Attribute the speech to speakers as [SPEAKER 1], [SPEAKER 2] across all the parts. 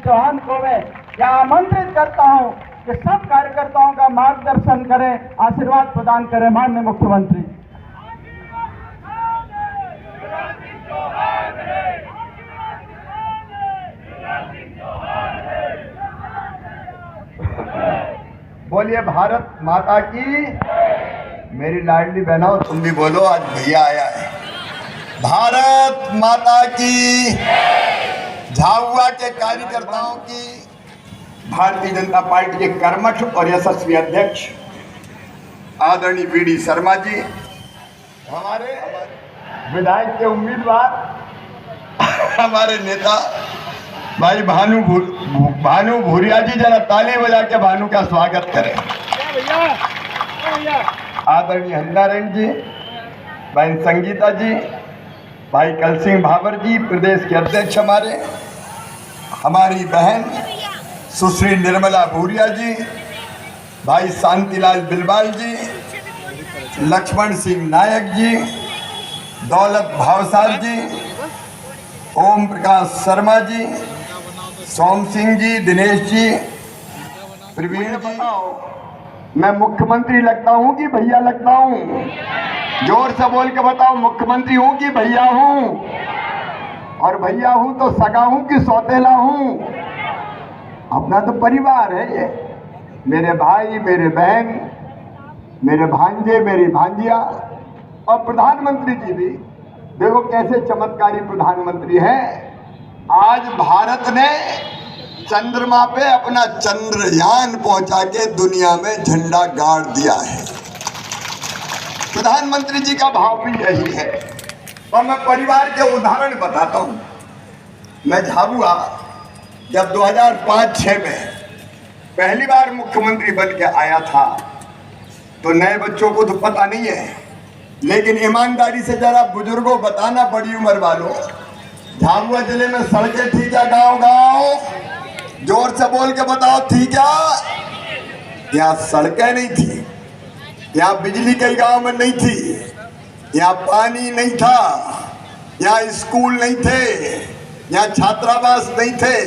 [SPEAKER 1] चौहान को मैं यहाँ आमंत्रित करता हूँ कि सब कार्यकर्ताओं का मार्गदर्शन करें, आशीर्वाद प्रदान करें। माननीय मुख्यमंत्री।
[SPEAKER 2] बोलिए भारत माता की। मेरी लाडली बहनों, तुम भी बोलो, आज भैया आया है। भारत माता की। झाबुआ के कार्यकर्ताओं की, भारतीय जनता पार्टी के कर्मठ और यशस्वी अध्यक्ष आदरणीय वीडी शर्मा जी, हमारे विधायक के उम्मीदवार, हमारे नेता भाई भानु भूरिया जी, जरा ताली बजा के भानु का स्वागत करें। आदरणीय हंडारेन जी, बहन संगीता जी, भाई कल सिंह भावर जी, प्रदेश के अध्यक्ष हमारी बहन सुश्री निर्मला भूरिया जी, भाई शांतिलाल बिलवाल जी, लक्ष्मण सिंह नायक जी, दौलत भावसार जी, ओम प्रकाश शर्मा जी, सोम सिंह जी, दिनेश जी, प्रवीण जी। मैं मुख्यमंत्री लगता हूँ कि भैया लगता हूँ? जोर से बोल के बताओ, मुख्यमंत्री हूँ कि भैया हूँ? और भैया हूँ तो सगा हूँ कि सौतेला हूँ? अपना तो परिवार है ये। मेरे भाई, मेरे बहन, मेरे भांजे, मेरी भांजिया, और प्रधानमंत्री जी भी देखो कैसे चमत्कारी प्रधानमंत्री हैं। आज भारत ने चंद्रमा पे अपना चंद्रयान पहुंचा के दुनिया में झंडा गाड़ दिया है। प्रधानमंत्री जी का भाव भी यही है। और मैं परिवार के उदाहरण बताता हूं। मैं झाबुआ जब 2005-06 में पहली बार मुख्यमंत्री बन के आया था तो नए बच्चों को तो पता नहीं है, लेकिन ईमानदारी से जरा बुजुर्गों बताना, बड़ी उम्र वालों, झाबुआ जिले में सड़कें थी क्या? गांव जोर से बोल के बताओ, थी क्या? यहाँ सड़कें नहीं थी, यहाँ बिजली कई गांव में नहीं थी, यहाँ पानी नहीं था, यहाँ स्कूल नहीं थे, यहाँ छात्रावास नहीं थे,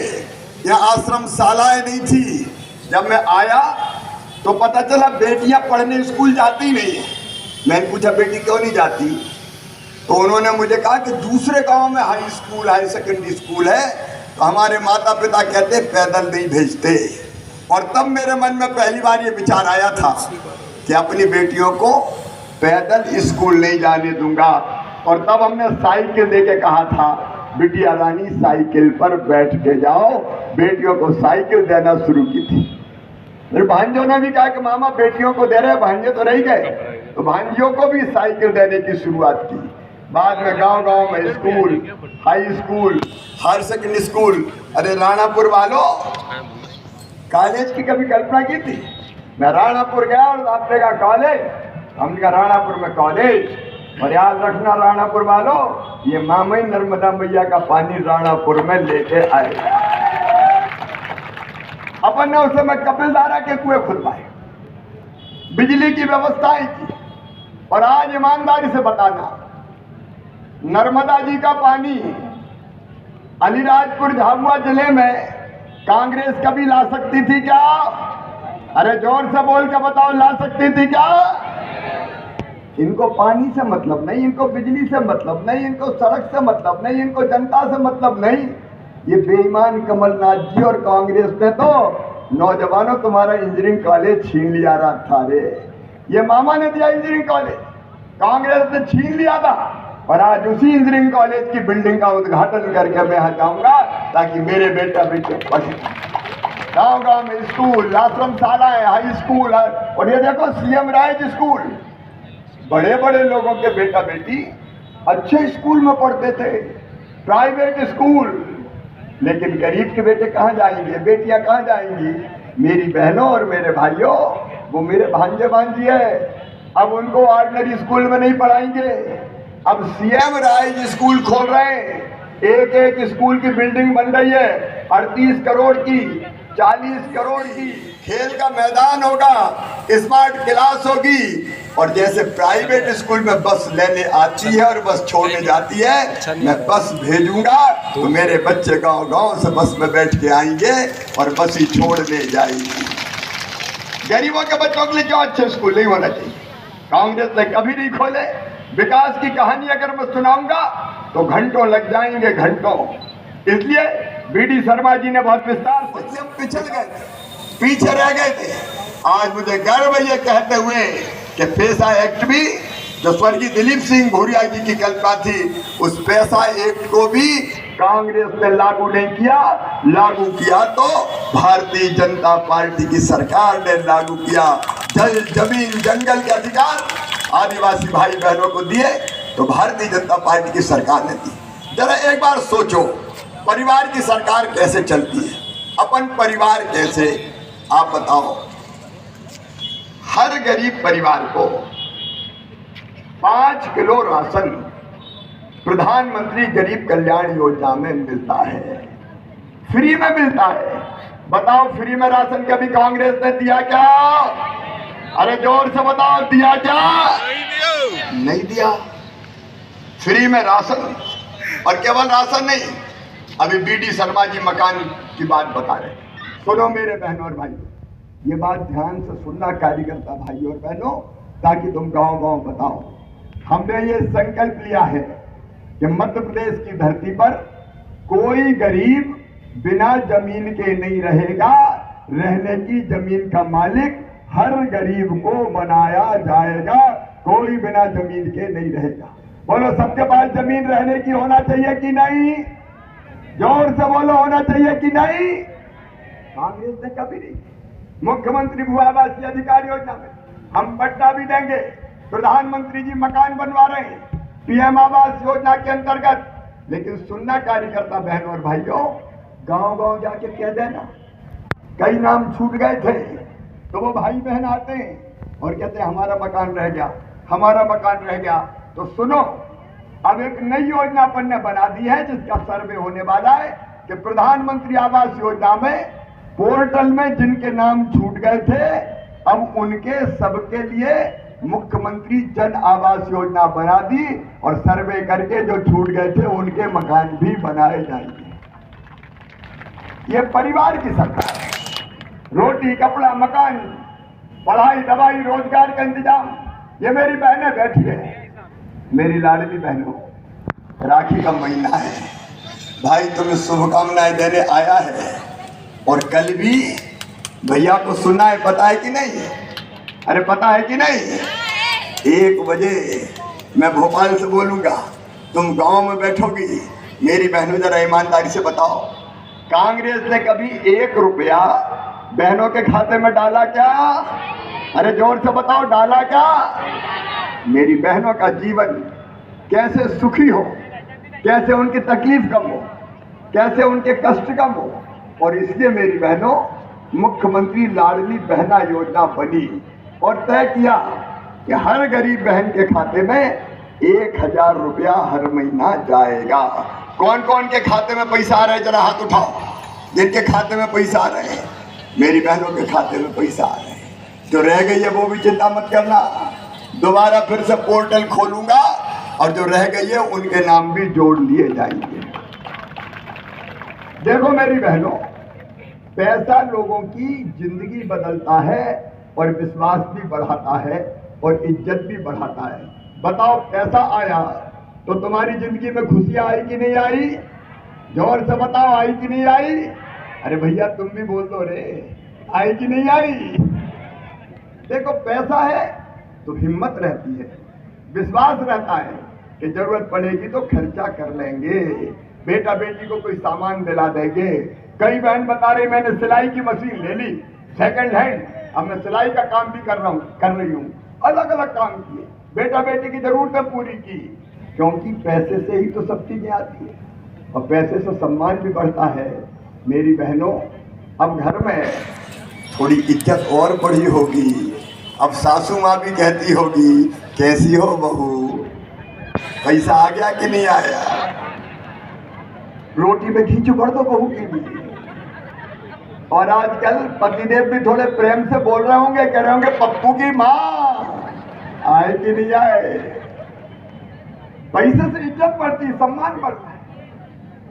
[SPEAKER 2] यहाँ आश्रम शालाएं नहीं थी। जब मैं आया तो पता चला बेटियां पढ़ने स्कूल जाती नहीं है। मैंने पूछा बेटी क्यों नहीं जाती? तो उन्होंने मुझे कहा कि दूसरे गांव में high school, high secondary school है, तो हमारे माता पिता कहते पैदल नहीं भेजते। और तब मेरे मन में पहली बार ये विचार आया था कि अपनी बेटियों को पैदल स्कूल नहीं जाने दूंगा। और तब हमने साइकिल दे के कहा था, बिटिया रानी साइकिल पर बैठ के जाओ। बेटियों को साइकिल देना शुरू की थी। मेरे भांजों ने भी कहा कि मामा बेटियों को दे रहे, भांजे तो रह गए, तो भांजियों को भी साइकिल देने की शुरुआत की। बाद में गांव-गांव में school, high school, higher secondary school. अरे राणापुर वालों, कॉलेज की कभी कल्पना की थी? मैं राणापुर गया और आपने कहा कॉलेज, हमने कहा राणापुर में कॉलेज। और याद रखना राणापुर वालों, ये मामई नर्मदा मैया का पानी राणापुर में लेके आए। अपन ने उस समय कपिलधारा के कुएं खुदवाए, बिजली की व्यवस्थाएं की। और आज ईमानदारी से बताना, नर्मदा जी का पानी अलीराजपुर झाबुआ जिले में कांग्रेस कभी ला सकती थी क्या? अरे जोर से बोल के बताओ, ला सकती थी क्या? इनको पानी से मतलब नहीं, इनको बिजली से मतलब नहीं, इनको सड़क से मतलब नहीं, इनको जनता से मतलब नहीं। ये बेईमान कमलनाथ जी और कांग्रेस ने तो नौजवानों तुम्हारा इंजीनियरिंग कॉलेज छीन लिया था रे। ये मामा ने दिया इंजीनियरिंग कॉलेज, कांग्रेस ने छीन लिया था। और आज उसी इंजीनियरिंग कॉलेज की बिल्डिंग का उद्घाटन करके मैं यहाँ जाऊंगा ताकि मेरे बेटा बेटे पढ़े। गांव-गांव में स्कूल, आश्रम शालाएं, हाई स्कूल। और ये देखो सीएम राइज स्कूल, बड़े बड़े लोगों के बेटा बेटी अच्छे स्कूल में पढ़ते थे, प्राइवेट स्कूल। लेकिन गरीब के बेटे कहाँ जाएंगे, बेटियां कहाँ जाएंगी? मेरी बहनों और मेरे भाइयों, वो मेरे भांजे भांजी है, अब उनको ऑर्डिनरी स्कूल में नहीं पढ़ाएंगे। अब सीएम राइज स्कूल खोल रहे हैं, एक एक स्कूल की बिल्डिंग बन रही है 38 करोड़ की, 40 करोड़ की खेल का मैदान होगा, स्मार्ट क्लास होगी, और जैसे प्राइवेट स्कूल में बस लेने आती है और बस छोड़ने जाती है, मैं बस भेजूंगा तो मेरे बच्चे गांव-गांव से बस में बैठ के आएंगे और बस ही छोड़ने जाएंगे। गरीबों के बच्चों के लिए क्यों अच्छे स्कूल नहीं होना चाहिए? कांग्रेस ने कभी नहीं खोले। विकास की कहानी अगर मैं सुनाऊंगा तो घंटों लग जाएंगे, घंटों। इसलिए बीडी शर्मा जी ने बहुत विस्तार से पिछड़ गए, पीछे रह गए थे। आज मुझे गर्व है ये कहते हुए कि पैसा एक्ट भी जो स्वर्गीय दिलीप सिंह भूरिया जी की कल्पना थी, उस पैसा एक्ट को भी कांग्रेस ने लागू नहीं किया। लागू किया तो भारतीय जनता पार्टी की सरकार ने लागू किया। जल जमीन जंगल के अधिकार आदिवासी भाई बहनों को दिए तो भारतीय जनता पार्टी की सरकार ने दी। जरा एक बार सोचो, परिवार की सरकार कैसे चलती है, अपन परिवार कैसे, आप बताओ। हर गरीब परिवार को 5 किलो राशन प्रधानमंत्री गरीब कल्याण योजना में मिलता है, फ्री में मिलता है। बताओ, फ्री में राशन कभी कांग्रेस ने दिया क्या? अरे जोर से बताओ, दिया क्या? नहीं दिया। फ्री में राशन, और केवल राशन नहीं, अभी बीडी शर्मा जी मकान की बात बता रहे। सुनो मेरे बहनों और भाइयों, ये बात ध्यान से सुनना कार्यकर्ता भाई और बहनों, ताकि तुम गांव-गांव बताओ। हमने ये संकल्प लिया है कि मध्य प्रदेश की धरती पर कोई गरीब बिना जमीन के नहीं रहेगा। रहने की जमीन का मालिक हर गरीब को बनाया जाएगा। कोई बिना जमीन के नहीं रहेगा। बोलो, सबके पास जमीन रहने की होना चाहिए कि नहीं? जोर से बोलो, होना चाहिए कि नहीं? कांग्रेस ने कभी नहीं। मुख्यमंत्री भू आवास अधिकार योजना में हम पट्टा भी देंगे। प्रधानमंत्री जी मकान बनवा रहे हैं पीएम आवास योजना के अंतर्गत। लेकिन सुनना कार्यकर्ता बहनों और भाइयों, गांव-गांव जाके कह देना कई नाम छूट गए थे, तो वो भाई बहन आते हैं और कहते हैं हमारा मकान रह गया, हमारा मकान रह गया। तो सुनो, अब एक नई योजना अपन ने बना दी है जिसका सर्वे होने वाला है कि प्रधानमंत्री आवास योजना में पोर्टल में जिनके नाम छूट गए थे, अब उनके सबके लिए मुख्यमंत्री जन आवास योजना बना दी, और सर्वे करके जो छूट गए थे उनके मकान भी बनाए जाएंगे। ये परिवार की सरकार है। रोटी, कपड़ा, मकान, पढ़ाई, दवाई, रोजगार का इंतजाम। ये मेरी बहनें बैठी है, मेरी लाडली बहनों, राखी का महीना है, भाई तुम्हें शुभकामनाएं देने आया है। और कल भी भैया को सुनना है, पता है कि नहीं? अरे पता है कि नहीं? 1 बजे मैं भोपाल से बोलूंगा, तुम गांव में बैठोगी। मेरी बहनों, जरा ईमानदारी से बताओ, कांग्रेस ने कभी 1 रुपया बहनों के खाते में डाला क्या? अरे जोर से बताओ, डाला क्या? मेरी बहनों का जीवन कैसे सुखी हो, कैसे उनकी तकलीफ कम हो, कैसे उनके कष्ट कम हो। और इसलिए मेरी बहनों, मुख्यमंत्री लाडली बहना योजना बनी और तय किया कि हर गरीब बहन के खाते में 1000 रुपया हर महीना जाएगा। कौन कौन के खाते में पैसा आ रहा है, जरा हाथ उठाओ। जिनके खाते में पैसा आ रहे हैं, मेरी बहनों के खाते में पैसा आ रहे हैं। जो रह गई है वो भी चिंता मत करना, दोबारा फिर से पोर्टल खोलूंगा और जो रह गई है उनके नाम भी जोड़ लिए जाएंगे। देखो मेरी बहनों, पैसा लोगों की जिंदगी बदलता है और विश्वास भी बढ़ाता है और इज्जत भी बढ़ाता है। बताओ, पैसा आया तो तुम्हारी जिंदगी में खुशियां आई कि नहीं आई? जोर से बताओ, आई कि नहीं आई? अरे भैया तुम भी बोल दो रे, आई कि नहीं आई? देखो, पैसा है तो हिम्मत रहती है, विश्वास रहता है कि जरूरत पड़ेगी तो खर्चा कर लेंगे, बेटा बेटी को कोई सामान दिला देंगे। कई बहन बता रही मैंने सिलाई की मशीन ले ली सेकंड हैंड, अब मैं सिलाई का काम भी कर रही हूँ। अलग अलग काम किए, बेटा बेटी की जरूरतें पूरी की, क्योंकि पैसे से ही तो सब चीजें आती है और पैसे से सम्मान भी बढ़ता है। मेरी बहनों, अब घर में थोड़ी इज्जत और बढ़ी होगी। अब सासू माँ भी कहती होगी, कैसी हो बहू, पैसा आ गया कि नहीं आया? रोटी में खींच पड़ दो बहू के लिए। और आजकल पतिदेव भी थोड़े प्रेम से बोल रहे होंगे, कह रहे होंगे पप्पू की माँ आए कि नहीं आए। पैसे से इज्जत बढ़ती, सम्मान बढ़ता है,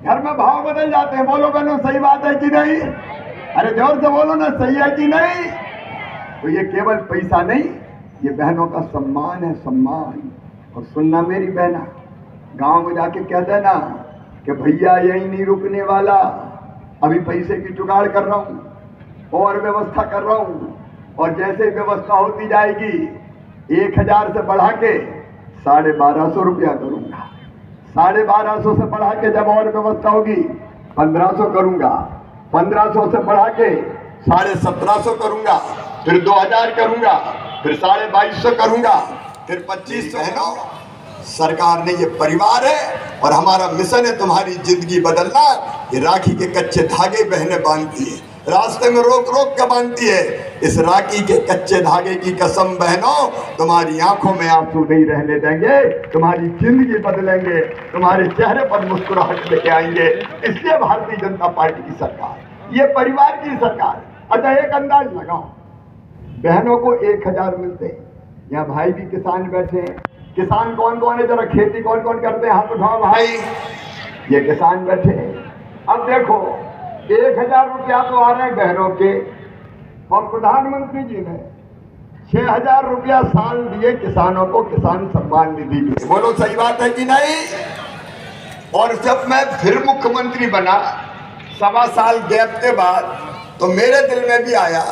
[SPEAKER 2] घर में भाव बदल जाते हैं। बोलो बहनों, सही बात है कि नहीं? अरे जोर से बोलो ना, सही है कि नहीं? तो ये केवल पैसा नहीं, ये बहनों का सम्मान है, सम्मान। और सुनना मेरी बहना, गांव में जाके कह देना कि भैया यही नहीं रुकने वाला, अभी पैसे की जुगाड़ कर रहा हूं और व्यवस्था कर रहा हूं, और जैसे व्यवस्था होती जाएगी 1000 से बढ़ा के 1250 रुपया करूंगा, 1250 से बढ़ा के जब और व्यवस्था होगी 1500 करूंगा, 1500 से बढ़ा के 1750 करूंगा, फिर 2000 करूंगा, फिर 2250 करूंगा, फिर 2500। बहनों, सरकार ने ये परिवार है और हमारा मिशन है तुम्हारी जिंदगी बदलना। ये राखी के कच्चे धागे बहनें बांधती है, रास्ते में रोक रोक के बांधती है। इस राखी के कच्चे धागे की कसम बहनों, तुम्हारी आंखों में आंसू नहीं रहने देंगे, तुम्हारी जिंदगी बदलेंगे, तुम्हारे चेहरे पर मुस्कुराहट लेके आएंगे। इसलिए भारतीय जनता पार्टी की सरकार, ये परिवार की सरकार। अच्छा, एक अंदाज लगाओ, बहनों को 1000 मिलते हैं। यहाँ भाई भी किसान बैठे हैं। किसान कौन कौन है? जरा खेती कौन कौन करते हैं, हाथ उठाओ भाई। ये किसान बैठे हैं। अब देखो, 1000 रुपया तो आ रहे हैं बहनों के, और प्रधानमंत्री जी ने 6000 रुपया साल दिए किसानों को, किसान सम्मान निधि दिए। बोलो सही बात है कि नहीं? और जब मैं फिर मुख्यमंत्री बना 1.25 साल गैप के बाद, तो मेरे दिल में भी आया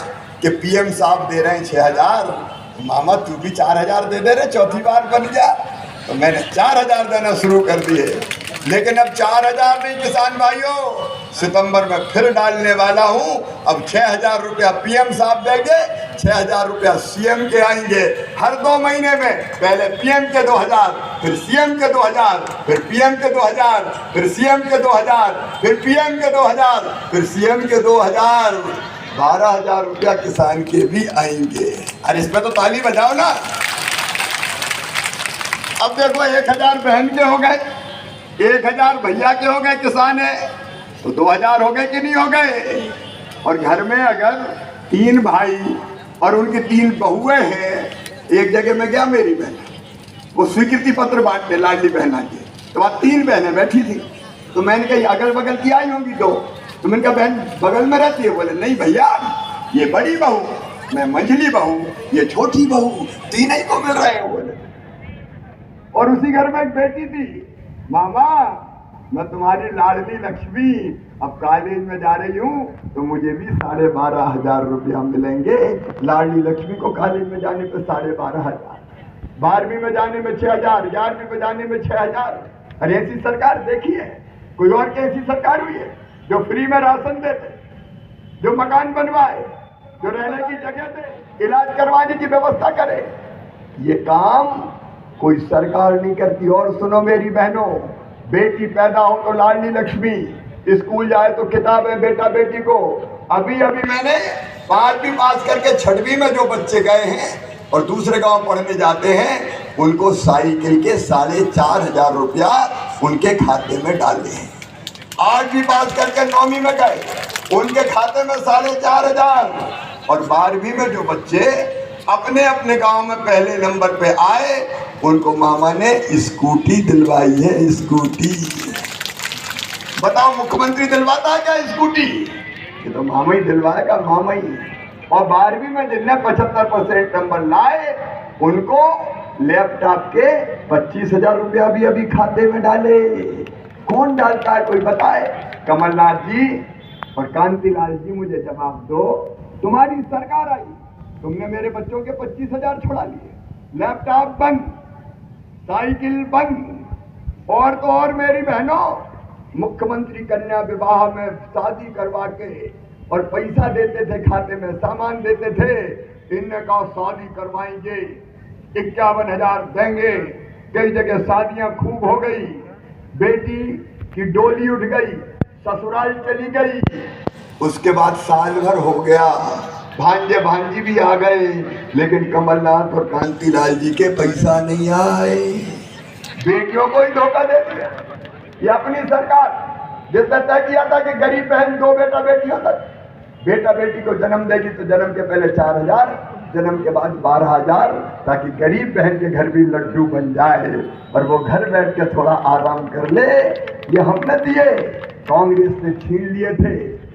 [SPEAKER 2] कि पीएम साहब दे रहे हैं 6000, मामा तू भी 4000 दे दे रहे, चौथी बार बन गया। तो मैंने 4000 देना शुरू कर दिए। लेकिन अब 4000 नहीं किसान भाइयों, सितंबर में फिर डालने वाला हूं। अब 6000 रुपया पीएम साहब देंगे, 6000 रुपया सीएम के आएंगे हर 2 महीने में। पहले पीएम के 2000, फिर सीएम के 2000, फिर पीएम के 2000, फिर सीएम के 2000, फिर पीएम के 2000, फिर सीएम के 2000। 12000 रुपया किसान के भी आएंगे। अरे इस पे तो ताली बजाओ ना। अब देखो, 1000 बहन के हो गए, 1000 भैया के हो गए, किसान है तो 2000 हो गए कि नहीं हो गए? और घर में अगर 3 भाई और उनकी 3 बहुएं हैं, एक जगह में गया मेरी बहन, वो स्वीकृति पत्र बांटने लाडली बहना के, तो वहाँ 3 बहनें बैठी थी। तो मैंने कही अगल बगल की आई होंगी 2, तो मैंने कहा बहन बगल में रहती है? बोले नहीं भैया, ये बड़ी बहू, मैं मंझली बहू, ये छोटी बहू, 3 ही को मिल रहे हैं। बोले, और उसी घर में एक बेटी थी, मामा मैं तुम्हारी लाडली लक्ष्मी, अब कॉलेज में जा रही हूँ तो मुझे भी 12,500 रुपया मिलेंगे। लाडली लक्ष्मी को कॉलेज में जाने पे 12,500, 12वीं में जाने में 6,000, 11वीं में जाने में 6,000। अरे ऐसी सरकार देखी है? कोई और की ऐसी सरकार हुई है जो फ्री में राशन देते, जो मकान बनवाए, जो रहने की जगह दे, इलाज करवाने की व्यवस्था करे? ये काम कोई सरकार नहीं करती। और सुनो मेरी बहनों, बेटी पैदा हो तो लाडली लक्ष्मी, स्कूल जाए तो किताबें बेटा बेटी को। अभी अभी मैंने 5वीं पास करके 6वीं में जो बच्चे गए हैं और दूसरे गांव पढ़ने जाते हैं, उनको साइकिल के 4,500 रुपया उनके खाते में डाले हैं। 8वीं पास करके 9वीं में गए, उनके खाते में 4,500। और 12वीं में जो बच्चे अपने अपने गांव में पहले नंबर पे आए, उनको मामा ने स्कूटी दिलवाई है। स्कूटी बताओ, मुख्यमंत्री दिलवाता है क्या स्कूटी? ये तो मामा ही दिलवाएगा, मामा ही। और 12वीं में जिनने 75% नंबर लाए, उनको लैपटॉप के 25,000 रुपया भी अभी खाते में डाले। कौन डालता है कोई बताए? कमलनाथ जी और कांतिलाल जी, मुझे जवाब दो। तुम्हारी सरकार आई, तुमने मेरे बच्चों के 25,000 छुड़ा लिए, लैपटॉप बंद, साइकिल बंद। और तो और मेरी बहनों, मुख्यमंत्री कन्या विवाह में शादी करवा के और पैसा देते थे, खाते में सामान देते थे। इनने कहा शादी करवाएंगे, 51,000 देंगे। कई जगह शादियां खूब हो गई, बेटी की डोली उठ गई, ससुराल चली गई। उसके बाद साल भर हो गया, भांजे भांजी भी आ गए, लेकिन कमलनाथ और कांतिलाल जी के पैसा नहीं आए। बेटियों को ही धोखा दे दिया। ये अपनी सरकार, जिसने तय किया था कि गरीब बहन 2 बेटा बेटियों तक, बेटा बेटी को जन्म देगी तो जन्म के पहले 4,000, जन्म के बाद 12,000, ताकि गरीब बहन के घर भी लड्डू बन जाए और वो घर बैठ के थोड़ा आराम कर ले। ये हमने दिए, कांग्रेस ने छीन लिए थे।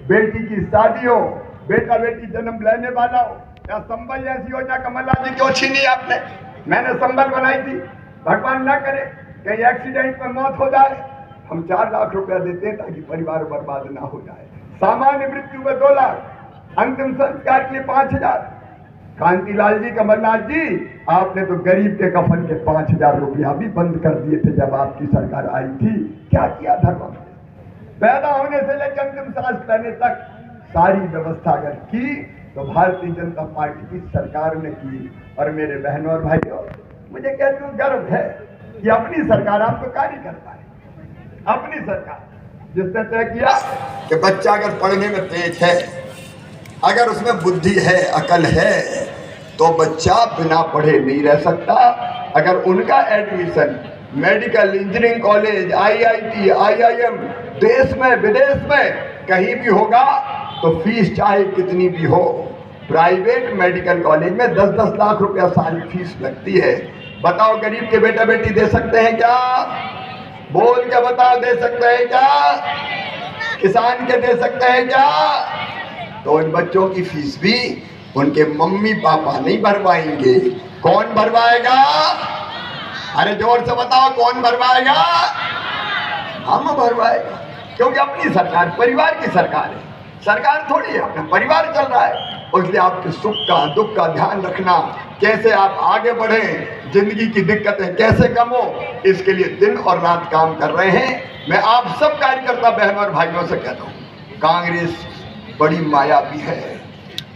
[SPEAKER 2] बेटी की शादी हो, बेटा बेटी जन्म लेने वाला हो, या संबल जैसी योजना कमलनाथ जी क्यों छीनी आपने? मैंने संबल बनाई थी, भगवान ना करे कहीं एक्सीडेंट में मौत हो जाए, हम 4 लाख रुपया देते हैं ताकि परिवार बर्बाद ना हो जाए। सामान्य मृत्यु में 2 लाख, अंतिम संस्कार के लिए 5,000। कांतिलाल जी, कमलनाथ जी, आपने तो गरीब के कफन के 5,000 रुपया भी बंद कर दिए थे जब आपकी सरकार आई थी। क्या किया धर्म? पैदा होने से लेकर अंतिम सांस लेने तक सारी व्यवस्था अगर की तो भारतीय जनता पार्टी की सरकार ने की। और मेरे बहनों और भाइयों, मुझे कहते हुए गर्व है कि अपनी सरकार आपको कार्य करता है। अपनी सरकार जिसने तय किया कि बच्चा अगर पढ़ने में तेज है, अगर उसमें बुद्धि है, अकल है, तो बच्चा बिना पढ़े नहीं रह सकता। अगर उनका admission medical, engineering college, IIT, IIM देश में विदेश में कहीं भी होगा तो फीस चाहे कितनी भी हो। प्राइवेट मेडिकल कॉलेज में 10-10 लाख रुपया साल फीस लगती है। बताओ गरीब के बेटा बेटी दे सकते हैं क्या? बोल के बताओ, दे सकते हैं क्या? किसान के दे सकते हैं क्या? तो उन बच्चों की फीस भी उनके मम्मी पापा नहीं भरवाएंगे। कौन भरवाएगा? अरे जोर से बताओ, कौन भरवाएगा? हम भरवाएगा, क्योंकि अपनी सरकार परिवार की सरकार है। सरकार थोड़ी है, अपना परिवार चल रहा है। इसलिए आपके सुख का दुख का ध्यान रखना, कैसे आप आगे बढ़ें, जिंदगी की दिक्कतें कैसे कम हो, इसके लिए दिन और रात काम कर रहे हैं। मैं आप सब कार्यकर्ता बहनों और भाइयों से कहता हूँ, कांग्रेस बड़ी मायावी है।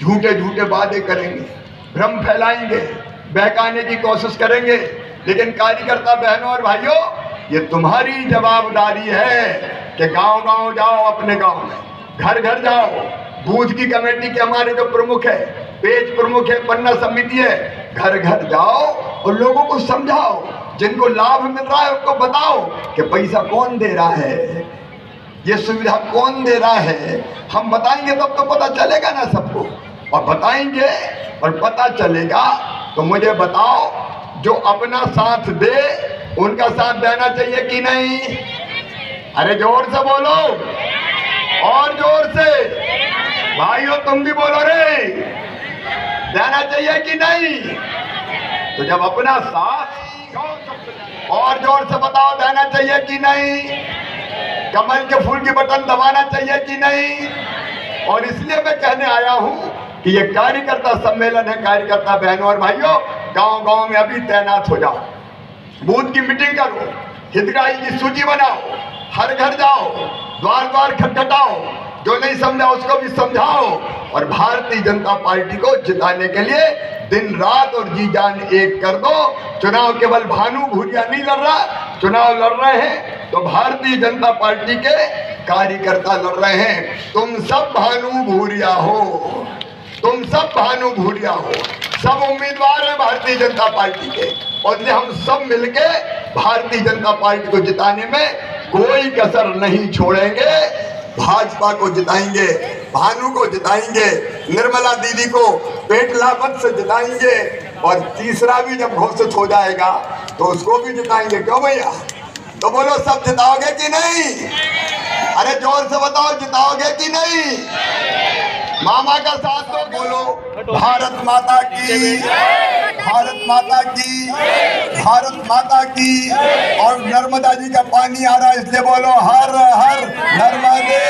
[SPEAKER 2] झूठे झूठे वादे करेंगे, भ्रम फैलाएंगे, बहकाने की कोशिश करेंगे, लेकिन कार्यकर्ता बहनों और भाइयों, ये तुम्हारी जवाबदारी है कि गांव-गांव जाओ, अपने गांव में घर घर जाओ। बूथ की कमेटी के हमारे जो प्रमुख है, पेज प्रमुख है, पन्ना समिति है, घर घर जाओ और लोगों को समझाओ। जिनको लाभ मिल रहा है उनको बताओ कि पैसा कौन दे रहा है, ये सुविधा कौन दे रहा है। हम बताएंगे तब तो पता चलेगा ना सबको, और बताएंगे और पता चलेगा। तो मुझे बताओ, जो अपना साथ दे उनका साथ देना चाहिए कि नहीं? अरे जोर से बोलो, और जोर से भाइयों, तुम भी बोलो रे, देना चाहिए कि नहीं? तो जब अपना साथ, और जोर से बताओ, देना चाहिए कि नहीं? कमल के फूल की बटन दबाना चाहिए कि नहीं? और इसलिए मैं कहने आया हूं कि ये कार्यकर्ता सम्मेलन है। कार्यकर्ता बहनों और भाइयों, गांव-गांव में अभी तैनात हो जाओ, बूथ की मीटिंग करो, हितग्राही की सूची बनाओ, हर घर जाओ, द्वार द्वार खटखटाओ, जो नहीं समझा उसको भी समझाओ, और भारतीय जनता पार्टी को जिताने के लिए दिन रात और जी जान एक कर दो। चुनाव केवल भानु भूरिया नहीं लड़ रहा, चुनाव लड़ रहे हैं तो भारतीय जनता पार्टी के कार्यकर्ता लड़ रहे हैं। तुम सब भानु भूरिया हो, तुम सब भानु भूरिया हो, सब उम्मीदवार हैं भारतीय जनता पार्टी के, और इसलिए हम सब मिलके भारतीय जनता पार्टी को जिताने में कोई कसर नहीं छोड़ेंगे। भाजपा को जिताएंगे, भानु को जिताएंगे, निर्मला दीदी को पेट लापत से जिताएंगे, और तीसरा भी जब घोषित हो जाएगा तो उसको भी जिताएंगे। क्यों भैया? तो बोलो, सब जिताओगे कि नहीं? अरे जोर से बताओ, जिताओगे कि नहीं? मामा का साथ तो बोलो। भारत माता की, भारत माता की, भारत माता की। और नर्मदा जी का पानी आ रहा है, इसलिए बोलो हर हर नर्मदे।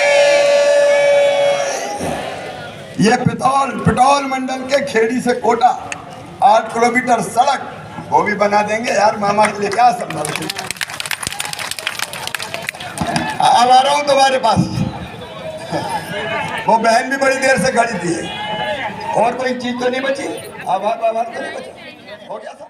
[SPEAKER 2] ये पिटौल मंडल के खेड़ी से कोटा 8 किलोमीटर सड़क, वो भी बना देंगे यार मामा के लिए। क्या संभव? अब आ रहा हूं तुम्हारे पास। वो बहन भी बड़ी देर से खड़ी थी, और कोई चीज तो नहीं बची? आभार तो नहीं बचा, हो गया सब।